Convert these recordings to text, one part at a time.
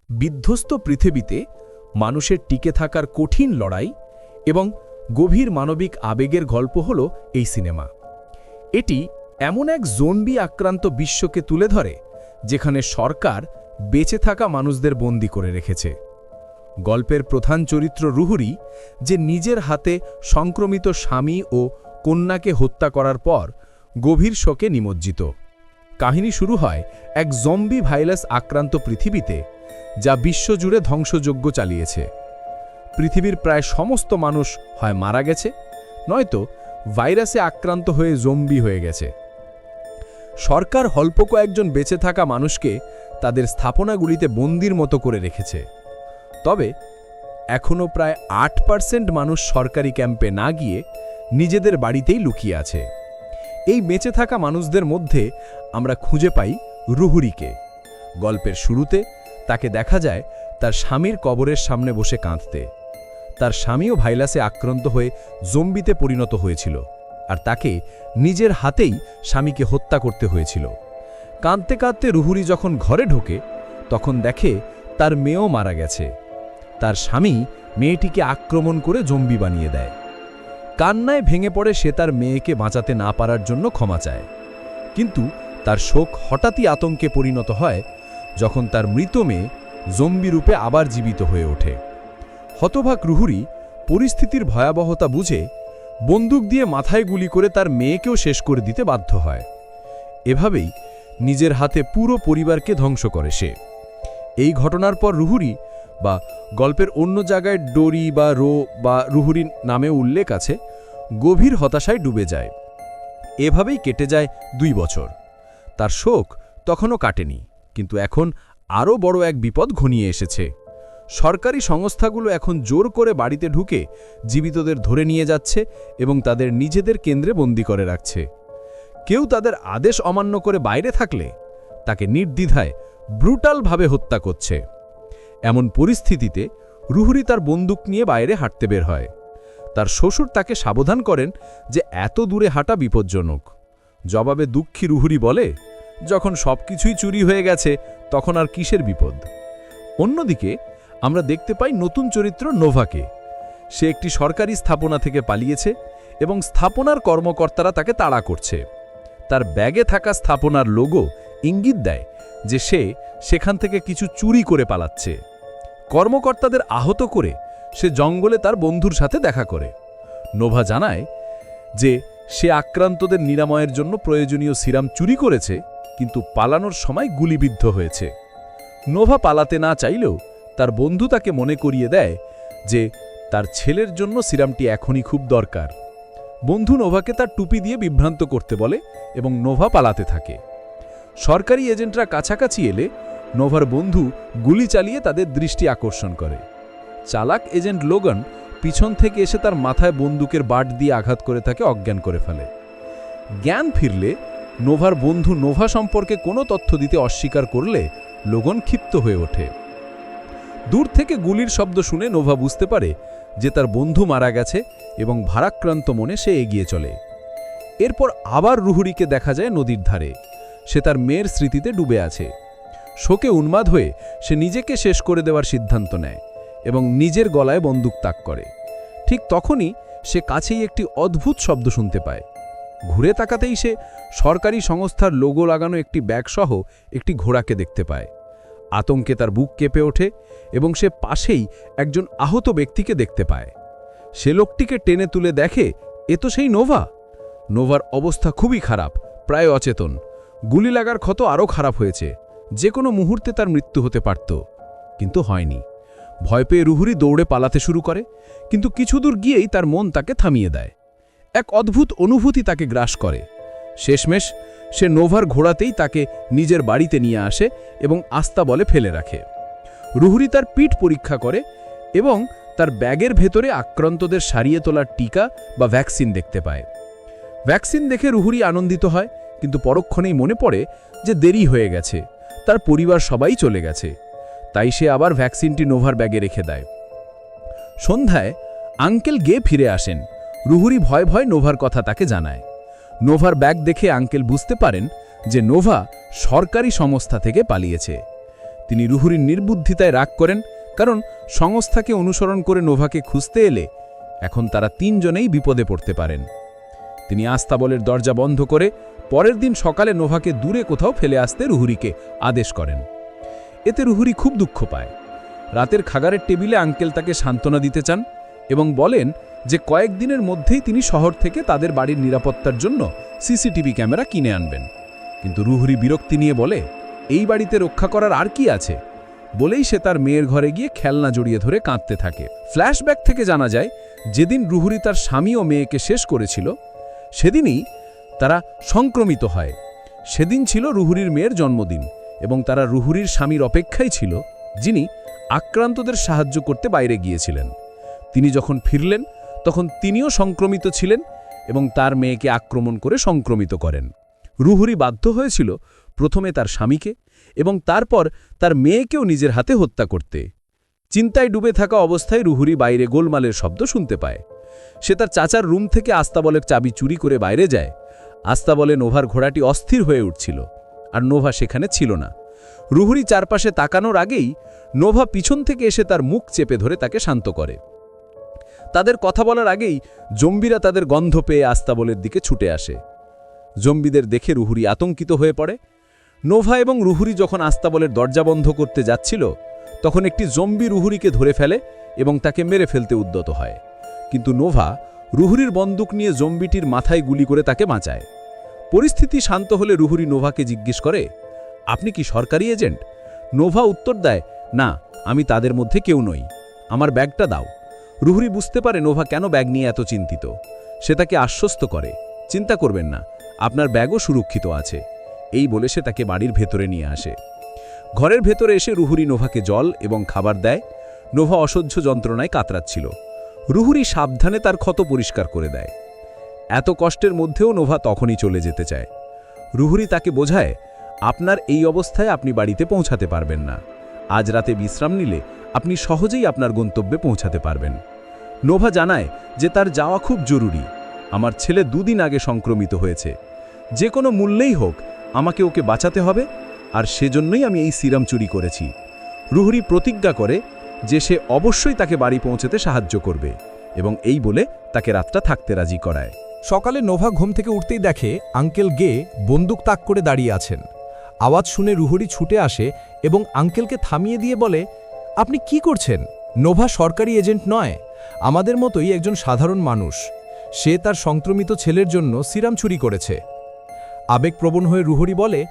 বিধ্বস্ত পৃথিবীতে মানুষের টিকে থাকার কঠিন লড়াই এবং গভীর মানবিক আবেগের গল্প হল এই সিনেমা। এটি এমন এক জম্বি আক্রান্ত বিশ্বকে তুলে ধরে যেখানে সরকার বেঁচে থাকা মানুষদের বন্দী করে রেখেছে। গল্পের প্রধান চরিত্র রুহুরি, যে নিজের হাতে সংক্রমিত স্বামী ও কন্যাকে হত্যা করার পর গভীর শোকে নিমজ্জিত। কাহিনী শুরু হয় এক জম্বি ভাইরাস আক্রান্ত পৃথিবীতে, যা বিশ্বজুড়ে ধ্বংসযজ্ঞ চালিয়েছে। পৃথিবীর প্রায় সমস্ত মানুষ হয় মারা গেছে, নয়তো ভাইরাসে আক্রান্ত হয়ে জম্বি হয়ে গেছে। সরকার অল্প কয়েকজন বেঁচে থাকা মানুষকে তাদের স্থাপনাগুলিতে বন্দির মতো করে রেখেছে। তবে এখনও প্রায় ৮% মানুষ সরকারি ক্যাম্পে না গিয়ে নিজেদের বাড়িতেই লুকিয়ে আছে। এই বেঁচে থাকা মানুষদের মধ্যে আমরা খুঁজে পাই রুহুরিকে। গল্পের শুরুতে তাকে দেখা যায় তার স্বামীর কবরের সামনে বসে কাঁদতে। তার স্বামীও ভাইরাসে আক্রান্ত হয়ে জম্বিতে পরিণত হয়েছিল, আর তাকে নিজের হাতেই স্বামীকে হত্যা করতে হয়েছিল। কাঁদতে কাঁদতে রুহুরি যখন ঘরে ঢোকে, তখন দেখে তার মেয়েও মারা গেছে। তার স্বামী মেয়েটিকে আক্রমণ করে জম্বি বানিয়ে দেয়। কান্নায় ভেঙে পড়ে সে তার মেয়েকে বাঁচাতে না পারার জন্য ক্ষমা চায়। কিন্তু তার শোক হঠাৎই আতঙ্কে পরিণত হয় যখন তার মৃত মেয়ে জম্বি রূপে আবার জীবিত হয়ে ওঠে। হতভাগ রুহুরি পরিস্থিতির ভয়াবহতা বুঝে বন্দুক দিয়ে মাথায় গুলি করে তার মেয়েকেও শেষ করে দিতে বাধ্য হয়। এভাবেই নিজের হাতে পুরো পরিবারকে ধ্বংস করে সে। এই ঘটনার পর রুহুরি, বা গল্পের অন্য জায়গায় ডোরি বা রো বা রুহুরি নামে উল্লেখ আছে, গভীর হতাশায় ডুবে যায়। এভাবেই কেটে যায় 2 বছর। তার শোক তখনও কাটেনি, কিন্তু এখন আরও বড় এক বিপদ ঘনিয়ে এসেছে। সরকারি সংস্থাগুলো এখন জোর করে বাড়িতে ঢুকে জীবিতদের ধরে নিয়ে যাচ্ছে এবং তাদের নিজেদের কেন্দ্রে বন্দী করে রাখছে। কেউ তাদের আদেশ অমান্য করে বাইরে থাকলে তাকে নির্দ্বিধায় ব্রুটালভাবে হত্যা করছে। এমন পরিস্থিতিতে রুহুরি তার বন্দুক নিয়ে বাইরে হাঁটতে বের হয়। তার শ্বশুর তাকে সাবধান করেন যে এত দূরে হাঁটা বিপজ্জনক। জবাবে দুঃখী রুহুরি বলে, যখন সবকিছুই চুরি হয়ে গেছে তখন আর কিসের বিপদ। অন্যদিকে আমরা দেখতে পাই নতুন চরিত্র নোভাকে। সে একটি সরকারি স্থাপনা থেকে পালিয়েছে এবং স্থাপনার কর্মকর্তারা তাকে তাড়া করছে। তার ব্যাগে থাকা স্থাপনার লোগো ইঙ্গিত দেয় যে সে সেখান থেকে কিছু চুরি করে পালাচ্ছে। কর্মকর্তাদের আহত করে সে জঙ্গলে তার বন্ধুর সাথে দেখা করে। নোভা জানায় যে সে আক্রান্তদের নিরাময়ের জন্য প্রয়োজনীয় সিরাম চুরি করেছে, কিন্তু পালানোর সময় গুলিবিদ্ধ হয়েছে। নোভা পালাতে না চাইলেও তার বন্ধু তাকে মনে করিয়ে দেয় যে তার ছেলের জন্য সিরামটি এখনই খুব দরকার। বন্ধু নোভাকে তার টুপি দিয়ে বিভ্রান্ত করতে বলে এবং নোভা পালাতে থাকে। সরকারি এজেন্টরা কাছাকাছি এলে নোভার বন্ধু গুলি চালিয়ে তাদের দৃষ্টি আকর্ষণ করে। চালাক এজেন্ট লোগান পিছন থেকে এসে তার মাথায় বন্দুকের বাট দিয়ে আঘাত করে তাকে অজ্ঞান করে ফেলে। জ্ঞান ফিরলে নোভার বন্ধু নোভা সম্পর্কে কোনো তথ্য দিতে অস্বীকার করলে লোগন ক্ষিপ্ত হয়ে ওঠে। দূর থেকে গুলির শব্দ শুনে নোভা বুঝতে পারে যে তার বন্ধু মারা গেছে এবং ভারাক্রান্ত মনে সে এগিয়ে চলে। এরপর আবার রুহুরিকে দেখা যায় নদীর ধারে। সে তার মেয়ের স্মৃতিতে ডুবে আছে। শোকে উন্মাদ হয়ে সে নিজেকে শেষ করে দেওয়ার সিদ্ধান্ত নেয় এবং নিজের গলায় বন্দুক তাক করে। ঠিক তখনই সে কাছেই একটি অদ্ভুত শব্দ শুনতে পায়। ঘুরে তাকাতেই সে সরকারি সংস্থার লোগো লাগানো একটি ব্যাগসহ একটি ঘোড়াকে দেখতে পায়। আতঙ্কে তার বুক কেঁপে ওঠে এবং সে পাশেই একজন আহত ব্যক্তিকে দেখতে পায়। সে লোকটিকে টেনে তুলে দেখে এ তো সেই নোভা। নোভার অবস্থা খুবই খারাপ, প্রায় অচেতন। গুলি লাগার ক্ষত আরও খারাপ হয়েছে। যে কোনো মুহূর্তে তার মৃত্যু হতে পারত, কিন্তু হয়নি। ভয় পেয়ে রুহুরি দৌড়ে পালাতে শুরু করে, কিন্তু কিছু দূর গিয়েই তার মন তাকে থামিয়ে দেয়। এক অদ্ভুত অনুভূতি তাকে গ্রাস করে। শেষমেশ সে নোভার ঘোড়াতেই তাকে নিজের বাড়িতে নিয়ে আসে এবং আস্তা বলে ফেলে রাখে। রুহুরি তার পিঠ পরীক্ষা করে এবং তার ব্যাগের ভেতরে আক্রান্তদের সারিয়ে তোলার টিকা বা ভ্যাকসিন দেখতে পায়। ভ্যাকসিন দেখে রুহুরি আনন্দিত হয়, কিন্তু পরক্ষণেই মনে পড়ে যে দেরি হয়ে গেছে, তার পরিবার সবাই চলে গেছে। তাই সে আবার ভ্যাকসিনটি নোভার ব্যাগে রেখে দেয়। সন্ধ্যায় আঙ্কেল গে ফিরে আসেন। রুহুরি ভয় ভয় নোভার কথা তাকে জানায়। নোভার ব্যাগ দেখে আঙ্কেল বুঝতে পারেন যে নোভা সরকারি সংস্থা থেকে পালিয়েছে। তিনি রুহুরির নির্বুদ্ধিতায় রাগ করেন, কারণ সংস্থাকে অনুসরণ করে নোভাকে খুঁজতে এলে এখন তারা তিনজনেই বিপদে পড়তে পারেন। তিনি আস্তাবলের দরজা বন্ধ করে পরের দিন সকালে নোভাকে দূরে কোথাও ফেলে আসতে রুহুরিকে আদেশ করেন। এতে রুহুরি খুব দুঃখ পায়। রাতের খাবারের টেবিলে আঙ্কেল তাকে সান্ত্বনা দিতে চান এবং বলেন যে কয়েকদিনের মধ্যেই তিনি শহর থেকে তাদের বাড়ির নিরাপত্তার জন্য সিসিটিভি ক্যামেরা কিনে আনবেন। কিন্তু রুহুরি বিরক্তি নিয়ে বলে, এই বাড়িতে রক্ষা করার আর কি আছে, বলেই সে তার মেয়ের ঘরে গিয়ে খেলনা জড়িয়ে ধরে কাঁদতে থাকে। ফ্ল্যাশব্যাক থেকে জানা যায়, যেদিন রুহুরি তার স্বামী ও মেয়েকে শেষ করেছিল সেদিনই তারা সংক্রমিত হয়। সেদিন ছিল রুহুরির মেয়ের জন্মদিন এবং তারা রুহুরির স্বামীর অপেক্ষায় ছিল, যিনি আক্রান্তদের সাহায্য করতে বাইরে গিয়েছিলেন। তিনি যখন ফিরলেন তখন তিনিও সংক্রমিত ছিলেন এবং তার মেয়েকে আক্রমণ করে সংক্রমিত করেন। রুহুরি বাধ্য হয়েছিল প্রথমে তার স্বামীকে এবং তারপর তার মেয়েকেও নিজের হাতে হত্যা করতে। চিন্তায় ডুবে থাকা অবস্থায় রুহুরি বাইরে গোলমালের শব্দ শুনতে পায়। সে তার চাচার রুম থেকে আস্তাবলের চাবি চুরি করে বাইরে যায়। আস্তাবলে নোভার ঘোড়াটি অস্থির হয়ে উঠছিল, আর নোভা সেখানে ছিল না। রুহুরি চারপাশে তাকানোর আগেই নোভা পিছন থেকে এসে তার মুখ চেপে ধরে তাকে শান্ত করে। তাদের কথা বলার আগেই জম্বিরা তাদের গন্ধ পেয়ে আস্তাবলের দিকে ছুটে আসে। জম্বিদের দেখে রুহুরি আতঙ্কিত হয়ে পড়ে। নোভা এবং রুহুরি যখন আস্তাবলের দরজা বন্ধ করতে যাচ্ছিল তখন একটি জম্বি রুহুরিকে ধরে ফেলে এবং তাকে মেরে ফেলতে উদ্যত হয়। কিন্তু নোভা রুহুরির বন্দুক নিয়ে জম্বিটির মাথায় গুলি করে তাকে বাঁচায়। পরিস্থিতি শান্ত হলে রুহুরি নোভাকে জিজ্ঞেস করে, আপনি কি সরকারি এজেন্ট? নোভা উত্তর দেয়, না, আমি তাদের মধ্যে কেউ নই, আমার ব্যাগটা দাও। রুহুরি বুঝতে পারে নোভা কেন ব্যাগ নিয়ে এত চিন্তিত। সে তাকে আশ্বস্ত করে, চিন্তা করবেন না, আপনার ব্যাগও সুরক্ষিত আছে। এই বলে সে তাকে বাড়ির ভেতরে নিয়ে আসে। ঘরের ভেতরে এসে রুহুরি নোভাকে জল এবং খাবার দেয়। নোভা অসহ্য যন্ত্রণায় কাতরাচ্ছিল। রুহুরি সাবধানে তার ক্ষত পরিষ্কার করে দেয়। এত কষ্টের মধ্যেও নোভা তখনই চলে যেতে চায়। রুহুরি তাকে বোঝায়, আপনার এই অবস্থায় আপনি বাড়িতে পৌঁছাতে পারবেন না। আজ রাতে বিশ্রাম নিলে আপনি সহজেই আপনার গন্তব্যে পৌঁছাতে পারবেন। নোভা জানায় যে তার যাওয়া খুব জরুরি। আমার ছেলে 2 দিন আগে সংক্রমিত হয়েছে। যে কোনো মূল্যেই হোক আমাকে ওকে বাঁচাতে হবে, আর সেজন্যই আমি এই সিরাম চুরি করেছি। রুহুরি প্রতিজ্ঞা করে যে সে অবশ্যই তাকে বাড়ি পৌঁছতে সাহায্য করবে এবং এই বলে তাকে রাতটা থাকতে রাজি করায়। সকালে নোভা ঘুম থেকে উঠতেই দেখে আঙ্কেল গে বন্দুক তাক করে দাঁড়িয়ে আছেন। আওয়াজ শুনে রুহুরি ছুটে আসে এবং আঙ্কেলকে থামিয়ে দিয়ে বলে, আপনি কি করছেন? নোভা সরকারি এজেন্ট নয়, আমাদের মতোই একজন সাধারণ মানুষ। সে তার সংক্রমিত ছেলের জন্য সিরাম চুরি করেছে। আবেগপ্রবণ হয়ে রুহুরি বলে,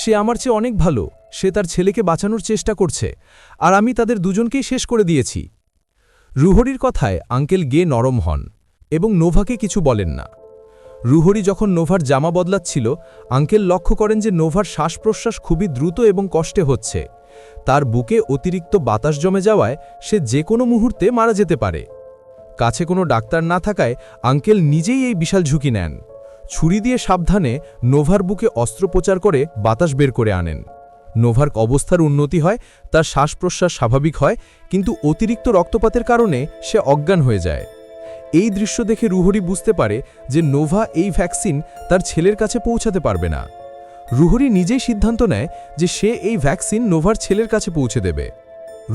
সে আমার চেয়ে অনেক ভালো, সে তার ছেলেকে বাঁচানোর চেষ্টা করছে, আর আমি তাদের দুজনকেই শেষ করে দিয়েছি। রুহুরির কথায় আঙ্কেল গে নরম হন এবং নোভাকে কিছু বলেন না। রুহুরি যখন নোভার জামা বদলাচ্ছিল, আঙ্কেল লক্ষ্য করেন যে নোভার শ্বাস প্রশ্বাস খুবই দ্রুত এবং কষ্টে হচ্ছে। তার বুকে অতিরিক্ত বাতাস জমে যাওয়ায় সে যে কোনো মুহূর্তে মারা যেতে পারে। কাছে কোনো ডাক্তার না থাকায় আঙ্কেল নিজেই এই বিশাল ঝুঁকি নেন। ছুরি দিয়ে সাবধানে নোভার বুকে অস্ত্রোপচার করে বাতাস বের করে আনেন। নোভার অবস্থার উন্নতি হয়, তার শ্বাস প্রশ্বাস স্বাভাবিক হয়, কিন্তু অতিরিক্ত রক্তপাতের কারণে সে অজ্ঞান হয়ে যায়। এই দৃশ্য দেখে রুহুরি বুঝতে পারে যে নোভা এই ভ্যাকসিন তার ছেলের কাছে পৌঁছাতে পারবে না। রুহুরি নিজেই সিদ্ধান্ত নেয় যে সে এই ভ্যাকসিন নোভার ছেলের কাছে পৌঁছে দেবে।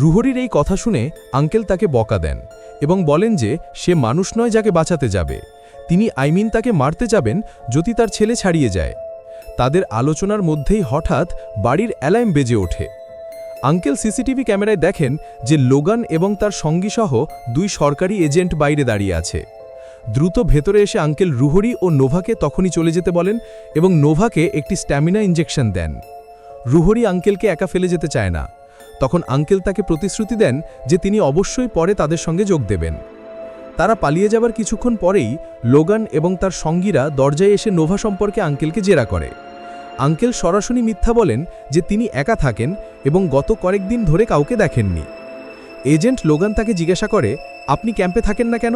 রুহুরির এই কথা শুনে আঙ্কেল তাকে বকা দেন এবং বলেন যে সে মানুষ নয় যাকে বাঁচাতে যাবে, তিনি তাকে মারতে যাবেন যদি তার ছেলে ছাড়িয়ে যায়। তাদের আলোচনার মধ্যেই হঠাৎ বাড়ির অ্যালার্ম বেজে ওঠে। আঙ্কেল সিসিটিভি ক্যামেরায় দেখেন যে লোগান এবং তার সঙ্গীসহ 2 সরকারি এজেন্ট বাইরে দাঁড়িয়ে আছে। দ্রুত ভেতরে এসে আঙ্কেল রুহুরি ও নোভাকে তখনই চলে যেতে বলেন এবং নোভাকে একটি স্ট্যামিনা ইঞ্জেকশন দেন। রুহুরি আঙ্কেলকে একা ফেলে যেতে চায় না। তখন আঙ্কেল তাকে প্রতিশ্রুতি দেন যে তিনি অবশ্যই পরে তাদের সঙ্গে যোগ দেবেন। তারা পালিয়ে যাবার কিছুক্ষণ পরেই লোগান এবং তার সঙ্গীরা দরজায় এসে নোভা সম্পর্কে আঙ্কেলকে জেরা করে। আঙ্কেল সরাসরি মিথ্যা বলেন যে তিনি একা থাকেন এবং গত কয়েকদিন ধরে কাউকে দেখেননি। এজেন্ট লোগান তাকে জিজ্ঞাসা করে, আপনি ক্যাম্পে থাকেন না কেন?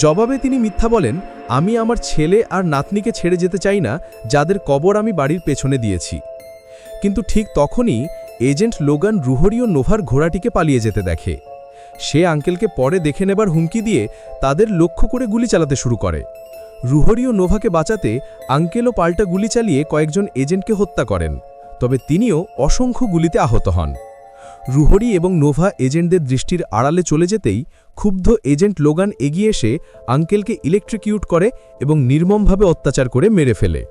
জবাবে তিনি মিথ্যা বলেন, আমি আমার ছেলে আর নাতনিকে ছেড়ে যেতে চাই না, যাদের কবর আমি বাড়ির পেছনে দিয়েছি। কিন্তু ঠিক তখনই এজেন্ট লোগান রুহুরি ও নোভার ঘোড়াটিকে পালিয়ে যেতে দেখে। সে আঙ্কেলকে পরে দেখে নেবার হুমকি দিয়ে তাদের লক্ষ্য করে গুলি চালাতে শুরু করে। রুহুরি ও নোভাকে বাঁচাতে আঙ্কেলও পাল্টা গুলি চালিয়ে কয়েকজন এজেন্টকে হত্যা করেন। তবে তিনিও অসংখ্য গুলিতে আহত হন। রুহরি এবং নোভা এজেন্টদের দৃষ্টির আড়ালে চলে যেতেই ক্ষুব্ধ এজেন্ট লোগান এগিয়ে এসে আঙ্কেলকে ইলেকট্রিকিউট করে এবং নির্মমভাবে অত্যাচার করে মেরে ফেলে।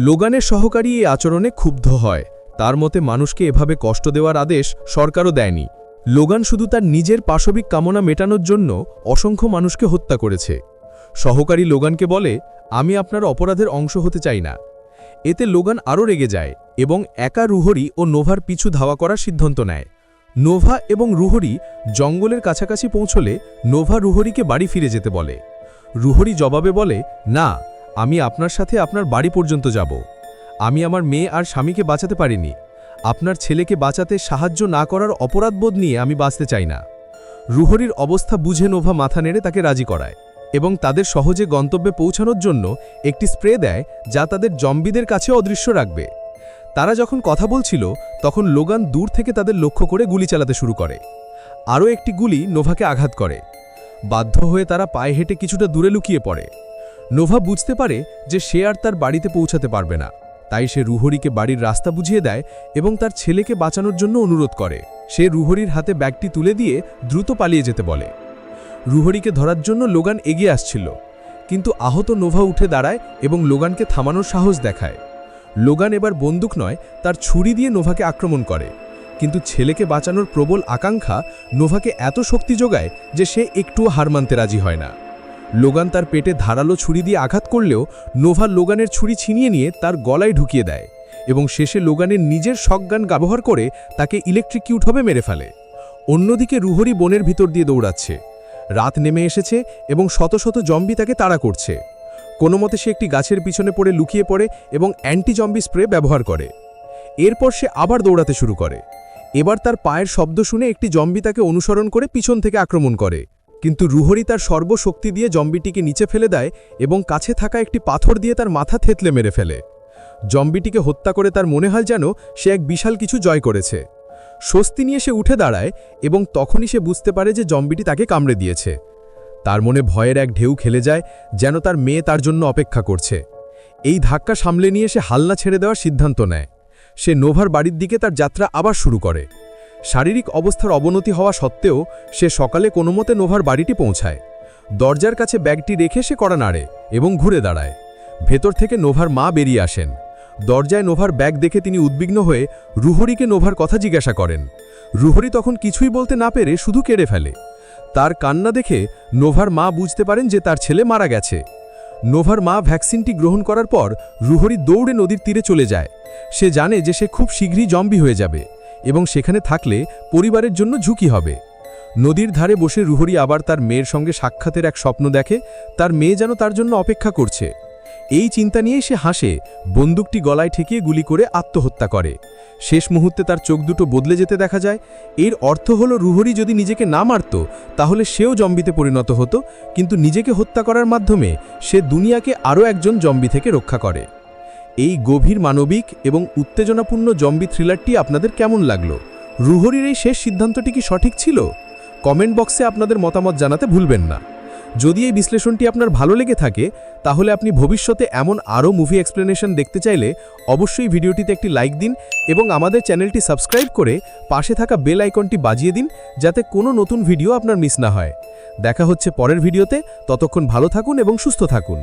লোগানের সহকারী এই আচরণে ক্ষুব্ধ হয়। তার মতে মানুষকে এভাবে কষ্ট দেওয়ার আদেশ সরকারও দেয়নি। লোগান শুধু তার নিজের পাশবিক কামনা মেটানোর জন্য অসংখ্য মানুষকে হত্যা করেছে। সহকারী লোগানকে বলে, আমি আপনার অপরাধের অংশ হতে চাই না। এতে লোগান আরও রেগে যায় এবং একা রুহরি ও নোভার পিছু ধাওয়া করার সিদ্ধান্ত নেয়। নোভা এবং রুহরি জঙ্গলের কাছাকাছি পৌঁছলে নোভা রুহরিকে বাড়ি ফিরে যেতে বলে। রুহরি জবাবে বলে, না, আমি আপনার সাথে আপনার বাড়ি পর্যন্ত যাব। আমি আমার মেয়ে আর স্বামীকে বাঁচাতে পারিনি। আপনার ছেলেকে বাঁচাতে সাহায্য না করার অপরাধবোধ নিয়ে আমি বাঁচতে চাই না। রুহরির অবস্থা বুঝে নোভা মাথা নেড়ে তাকে রাজি করায় এবং তাদের সহজে গন্তব্যে পৌঁছানোর জন্য একটি স্প্রে দেয় যা তাদের জম্বিদের কাছে অদৃশ্য রাখবে। তারা যখন কথা বলছিল তখন লোগান দূর থেকে তাদের লক্ষ্য করে গুলি চালাতে শুরু করে। আরও একটি গুলি নোভাকে আঘাত করে। বাধ্য হয়ে তারা পায়ে হেঁটে কিছুটা দূরে লুকিয়ে পড়ে। নোভা বুঝতে পারে যে সে আর তার বাড়িতে পৌঁছাতে পারবে না, তাই সে রুহরিকে বাড়ির রাস্তা বুঝিয়ে দেয় এবং তার ছেলেকে বাঁচানোর জন্য অনুরোধ করে। সে রুহরির হাতে ব্যাগটি তুলে দিয়ে দ্রুত পালিয়ে যেতে বলে। রুহরিকে ধরার জন্য লোগান এগিয়ে আসছিল, কিন্তু আহত নোভা উঠে দাঁড়ায় এবং লোগানকে থামানোর সাহস দেখায়। লোগান এবার বন্দুক নয়, তার ছুরি দিয়ে নোভাকে আক্রমণ করে, কিন্তু ছেলেকে বাঁচানোর প্রবল আকাঙ্ক্ষা নোভাকে এত শক্তি যোগায় যে সে একটুও হার মানতে রাজি হয় না। লোগান তার পেটে ধারালো ছুরি দিয়ে আঘাত করলেও নোভা লোগানের ছুরি ছিনিয়ে নিয়ে তার গলায় ঢুকিয়ে দেয় এবং শেষে লোগানের নিজের শটগান ব্যবহার করে তাকে ইলেকট্রিকিউটভাবে মেরে ফেলে। অন্যদিকে রুহরি বনের ভিতর দিয়ে দৌড়াচ্ছে। রাত নেমে এসেছে এবং শত শত জম্বি তাকে তাড়া করছে। কোনোমতে সে একটি গাছের পিছনে পড়ে লুকিয়ে পড়ে এবং অ্যান্টি জম্বি স্প্রে ব্যবহার করে। এরপর সে আবার দৌড়াতে শুরু করে। এবার তার পায়ের শব্দ শুনে একটি জম্বি তাকে অনুসরণ করে পিছন থেকে আক্রমণ করে, কিন্তু রুহরি তার সর্বশক্তি দিয়ে জম্বিটিকে নিচে ফেলে দেয় এবং কাছে থাকা একটি পাথর দিয়ে তার মাথা থেতলে মেরে ফেলে। জম্বিটিকে হত্যা করে তার মনে হয় যেন সে এক বিশাল কিছু জয় করেছে। স্বস্তি নিয়ে সে উঠে দাঁড়ায় এবং তখনই সে বুঝতে পারে যে জম্বিটি তাকে কামড়ে দিয়েছে। তার মনে ভয়ের এক ঢেউ খেলে যায়, যেন তার মেয়ে তার জন্য অপেক্ষা করছে। এই ধাক্কা সামলে নিয়ে সে হাল্লা ছেড়ে দেওয়ার সিদ্ধান্ত নেয়। সে নোভার বাড়ির দিকে তার যাত্রা আবার শুরু করে। শারীরিক অবস্থার অবনতি হওয়া সত্ত্বেও সে সকালে কোনোমতে নোভার বাড়িটি পৌঁছায়। দরজার কাছে ব্যাগটি রেখে সে কড়া নাড়ে এবং ঘুরে দাঁড়ায়। ভেতর থেকে নোভার মা বেরিয়ে আসেন। দরজায় নোভার ব্যাগ দেখে তিনি উদ্বিগ্ন হয়ে রুহরিকে নোভার কথা জিজ্ঞাসা করেন। রুহরি তখন কিছুই বলতে না পেরে শুধু কেঁদে ফেলে। তার কান্না দেখে নোভার মা বুঝতে পারেন যে তার ছেলে মারা গেছে। নোভার মা ভ্যাকসিনটি গ্রহণ করার পর রুহরি দৌড়ে নদীর তীরে চলে যায়। সে জানে যে সে খুব শীঘ্রই জম্বি হয়ে যাবে এবং সেখানে থাকলে পরিবারের জন্য ঝুঁকি হবে। নদীর ধারে বসে রুহরি আবার তার মেয়ের সঙ্গে সাক্ষাতের এক স্বপ্ন দেখে। তার মেয়ে যেন তার জন্য অপেক্ষা করছে। এই চিন্তা নিয়েই সে হাসে, বন্দুকটি গলায় ঠেকিয়ে গুলি করে আত্মহত্যা করে। শেষ মুহূর্তে তার চোখ দুটো বদলে যেতে দেখা যায়। এর অর্থ হলো রুহরি যদি নিজেকে না মারত তাহলে সেও জম্বিতে পরিণত হতো, কিন্তু নিজেকে হত্যা করার মাধ্যমে সে দুনিয়াকে আরও একজন জম্বি থেকে রক্ষা করে। এই গভীর মানবিক এবং উত্তেজনাপূর্ণ জম্বি থ্রিলারটি আপনাদের কেমন লাগলো? রুহরির এই শেষ সিদ্ধান্তটি কি সঠিক ছিল? কমেন্ট বক্সে আপনাদের মতামত জানাতে ভুলবেন না। যদি এই বিশ্লেষণটি আপনার ভালো লেগে থাকে তাহলে আপনি ভবিষ্যতে এমন আরও মুভি এক্সপ্লেনেশন দেখতে চাইলে অবশ্যই ভিডিওটিতে একটি লাইক দিন এবং আমাদের চ্যানেলটি সাবস্ক্রাইব করে পাশে থাকা বেল আইকনটি বাজিয়ে দিন, যাতে কোনো নতুন ভিডিও আপনার মিস না হয়। দেখা হচ্ছে পরের ভিডিওতে। ততক্ষণ ভালো থাকুন এবং সুস্থ থাকুন।